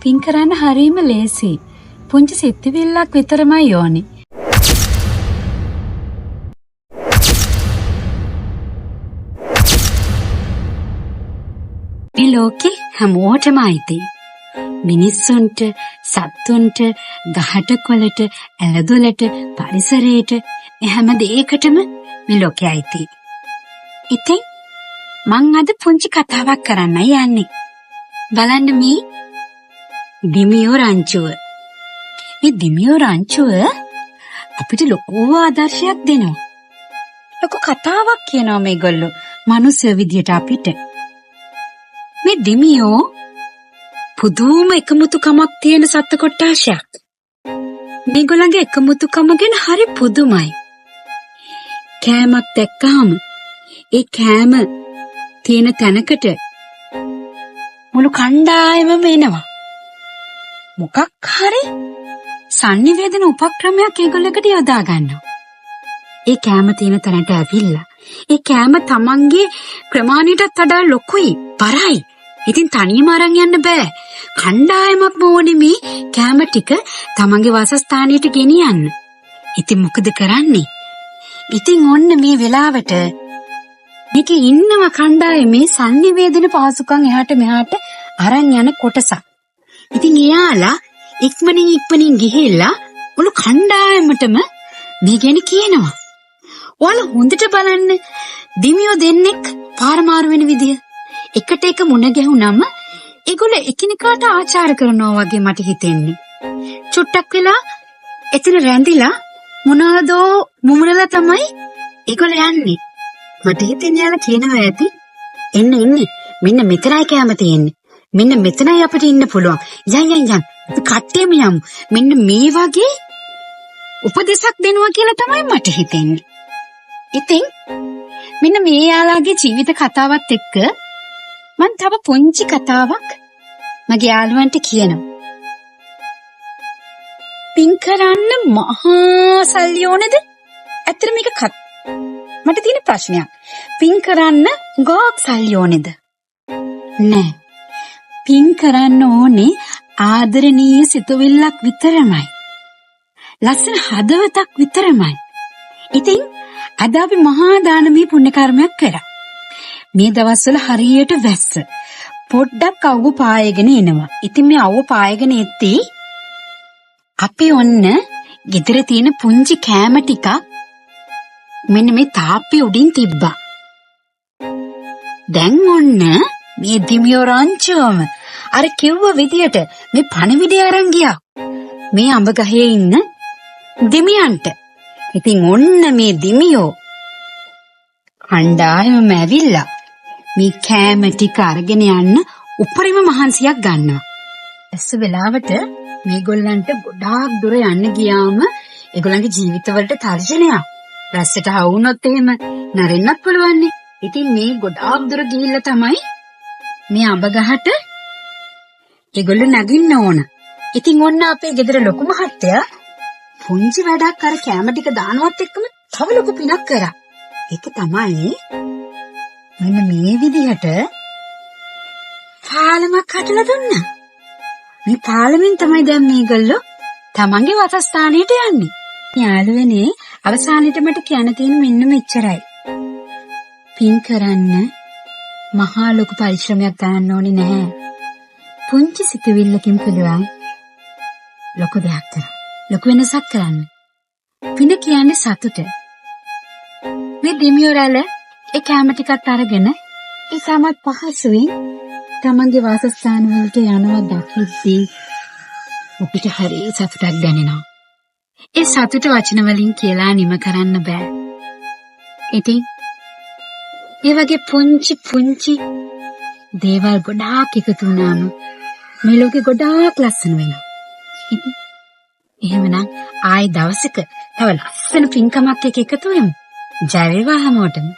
පින් කරන්න හරීම ලේසි. පුංචි සිතිවිල්ලක් විතරමයි ඕනේ. මේ ලෝකේ හැමෝටම අයිති. මිනිස්සුන්ට, සත්තුන්ට, ගහට කොළට, ඇලදොලට, පරිසරයට හැම දෙයකටම මේ ලෝකේ අයිති. ඉතින් මං අද පුංචි කතාවක් කරන්නයි යන්නේ. බලන්න මේ දිමියෝ රංචුව. මේ දිමියෝ රංචුව අපිට ලොකු ආදර්ශයක් දෙනවා. ලොකු කතාවක් කියනවා මේගොල්ලෝ මනුස්ස විදියට අපිට. මේ දිමියෝ පුදුම එකමුතුකමක් තියෙන සත්ත්ව කොට්ටාශයක්. මේගොල්ලන්ගේ එකමුතුකම ගැන හරි පුදුමයි. කෑමක් දැක්කහම ඒ කෑම තියෙන තැනකට මුළු කණ්ඩායමම එනවා. මොකක් හරි සංනිවේදන උපක්‍රමයක් ඒගොල්ලකට යොදා ගන්නවා. ඒ කෑම තියෙන තැනට ඇවිල්ලා ඒ කෑම තමන්ගේ ප්‍රමාණයටත් වඩා ලොකුයි, බරයි. ඉතින් තනියම අරන් යන්න බෑ. කණ්ඩායමක්ම ඕනේ මේ කෑම ටික තමන්ගේ වාසස්ථානයට ගෙනියන්න. ඉතින් මොකද කරන්නේ? ඉතින් ඔන්න මේ වෙලාවට මේකේ ඉන්නව කණ්ඩායමේ සංනිවේදන පහසුකම් එහාට මෙහාට අරන් යන කොටසක්. ඉතින් එයාලා ඉක්මනින් ගිහිල්ලා මුළු කණ්ඩායමටම මේ ගැන කියනවා. ඔයාලා හොඳට බලන්න දිමියෝ දෙන්නෙක් පාර මාරු වෙන විදිය. එකට එක මුණ ගැහුනම ඒගොල්ලෝ එකිනෙකාට ආචාර කරනවා වගේ මට හිතෙන්නේ. චුට්ටක් වෙලා එතන රැඳිලා මොනවාදෝ මුමුණලා තමයි ඒගොල්ලෝ යන්නේ. මට හිතෙන්නේ යාලා කියනවා ඇති එන්න මෙන්න මෙතනයි කැම තියෙන්නේ. මෙන්න මෙතනයි අපිට ඉන්න පුළුවන්. යන් අපි කට්ටියම යමු. මෙන්න මේ වගේ උපදේශක් දෙනවා කියලා තමයි මට හිතෙන්නේ. ඉතින් මෙන්න මේ යාළුවාගේ ජීවිත කතාවත් එක්ක මම තව පුංචි කතාවක් මගේ යාළුවන්ට කියනවා. පින් කරන්න මහා සල්ලි ඕනේද? ඇත්තට මේක මට තියෙන ප්‍රශ්නයක්. පින් කරන්න ගොක් සල්ලි ඕනේද? නෑ. පින් කරන්න ඕනේ ආදරණීය සිතුවිල්ලක් විතරමයි. ලස්සන හදවතක් විතරමයි. ඉතින් අද අපි මහා දානමය පුණ්‍ය කර්මයක් කරා. මේ දවස්වල හරියට වැස්ස. පොඩ්ඩක් අවුව පායගෙන එනවා. ඉතින් මේ අවුව පායගෙන එද්දී අපි ඔන්න ගෙදර තියෙන පුංචි කෑම ටිකක් මෙන්න මේ තාප්පේ උඩින් තිබ්බා. දැන් ඔන්න මේ දිමියෝ රංචුවම අර කිව්ව විදියට මේ පණිවිඩය අරන් ගියා. මේ අඹ ගහේ ඉන්න දිමියන්ට. ඉතින් ඔන්න මේ දිමියෝ කණ්ඩායමම ඇවිල්ලා මේ කෑම ටික අරගෙන යන්න උපරිම මහන්සියක් ගන්නවා. ඇස්ස වෙලාවට මේගොල්ලන්ට ගොඩාක් දුර යන්න ගියාම ඒගොල්ලන්ගේ ජීවිතවලට තර්ජනයක්. රැස්සට හවුනොත් එහෙම නැරෙන්නත් පුළුවන්. ඉතින් මේ ගොඩාක් දුර ගිහිල්ලා තමයි මේ අඹ ගහට ඒගොල්ලෝ නැගින්න ඕන. ඉතින් ඔන්න අපේ ගෙදර ලොකු මහත්තයා පුංචි වැඩක් අර කැම ටික දානවත් එක්කම තව ලොකු පිනක් කරා. ඒක තමයි මෙන්න මේ විදිහට පාලමක් හදලා දුන්නා. මේ පාලමෙන් තමයි දැන් මේගොල්ලෝ තමන්ගේ වාසස්ථානයට යන්නේ. යාළුවනේ අවසානයේට මට කියන්න තියෙන මෙන්න මෙච්චරයි. පින් කරන්න මහා ලොකු පරිශ්‍රමයක් ගන්න ඕනේ නැහැ. පුංචි සිතුවිල්ලකින් පුළුවන් ලොකු දෙයක් කරන්න. ලොකු වෙනසක් කරන්න. පින කියන්නේ සතුට. මේ දිමියෝ රැළ ඒ කැම ටිකත් අරගෙන ඒ සමත් පහසුවෙන් තමන්ගේ වාසස්ථාන වලට යනවා දකිද්දී අපිට හරි සතුටක් දැනෙනවා. ඒ සතුට වචන වලින් කියලා නිම කරන්න බෑ. ඉතින් මේ වගේ පුංචි දේවල් ගොඩාක් එකතු වුණාම මේ ලෝකෙ ගොඩාක් ලස්සන වෙනවා. ඉතින් එහෙමනම් ආයෙ දවසක තව ලස්සන පින්කමක් එකතු වෙමු. ජය වේවා හැමෝටම.